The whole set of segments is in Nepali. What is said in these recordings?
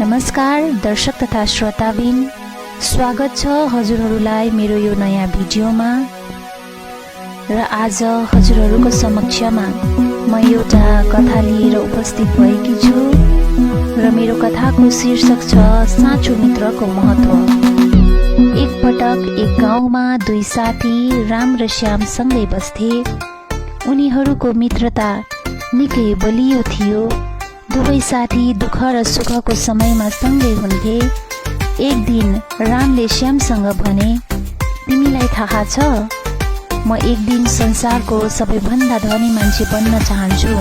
नमस्कार दर्शक तथा श्रोताबिन, स्वागत छ हजुरहरूलाई मेरो यो नयाँ भिडियोमा। र आज हजुरहरूको समक्षमा म एउटा कथा लिएर उपस्थित भएकी छु र मेरो कथाको शीर्षक छ साँचो मित्रको महत्त्व। एक पटक एक गाउँमा दुई साथी राम र श्याम सँगै बस्थे। उनीहरूको मित्रता निकै बलियो थियो। दुवै साथी दुःख र सुखको समयमा सँगै हुन्थे। एक दिन रामले श्यामसँग भने, तिमीलाई थाहा छ, म एक दिन संसारको सबैभन्दा धनी मान्छे बन्न चाहन्छु।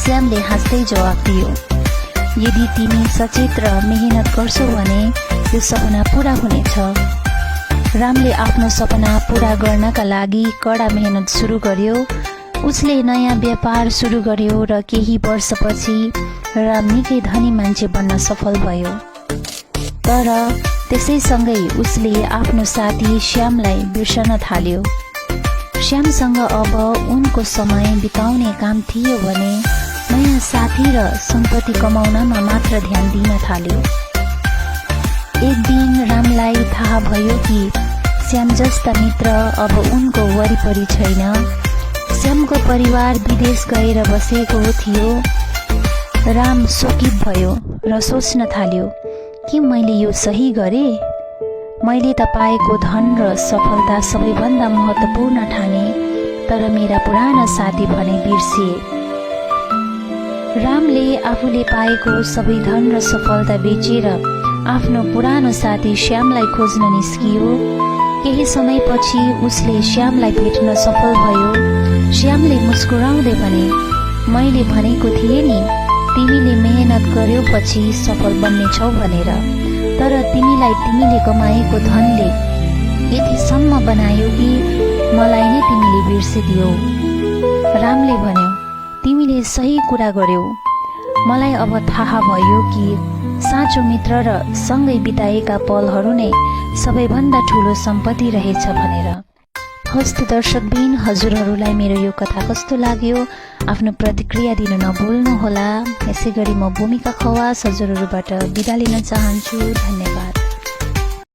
श्यामले हाँस्दै जवाफ दियो, यदि तिमी सचेत र मेहनत गर्छौ भने यो सपना पूरा हुनेछ। रामले आफ्नो सपना पूरा गर्नका लागि कडा मेहनत सुरु गर्यो। उसले नयाँ व्यापार सुरु गर्यो र केही वर्षपछि राम निकै धनी मान्छे बन्न सफल भयो। तर त्यसैसँगै उसले आफ्नो साथी श्यामलाई बिर्सन थाल्यो। श्यामसँग अब उनको समय बिताउने काम थियो भने नयाँ साथी र सम्पत्ति कमाउनमा मात्र ध्यान दिन थाल्यो। एक दिन रामलाई थाहा भयो कि श्याम जस्ता मित्र अब उनको वरिपरि छैन। श्यामको परिवार विदेश गएर बसेको थियो। राम शोकित भयो र सोच्न थाल्यो, के मैले यो सही गरेँ? मैले त पाएको धन र सफलता सबैभन्दा महत्त्वपूर्ण ठाने, तर मेरा पुराना साथी भने बिर्सिए। रामले आफूले पाएको सबै धन र सफलता बेचेर आफ्नो पुरानो साथी श्यामलाई खोज्न निस्कियो। केही समयपछि उसले श्यामलाई भेट्न सफल भयो। श्यामले मुस्कुराउँदै भने, मैले भनेको थिएँ नि, तिमीले मेहनत गर्यो पछि सफल बन्नेछौ भनेर, तर तिमीलाई तिमीले कमाएको धनले यतिसम्म बनायो कि मलाई नै तिमीले बिर्सिदियौ। रामले भन्यो, तिमीले सही कुरा गर्यौ। मलाई अब थाहा भयो कि साँचो मित्र र सँगै बिताएका पलहरू नै सबैभन्दा ठुलो सम्पत्ति रहेछ भनेर। हस्त दर्शकबिन, हजुरहरूलाई मेरो यो कथा कस्तो लाग्यो आफ्नो प्रतिक्रिया दिन नभुल्नुहोला। यसै गरी म भूमिका खवास हजुरहरूबाट बिदा लिन चाहन्छु। धन्यवाद।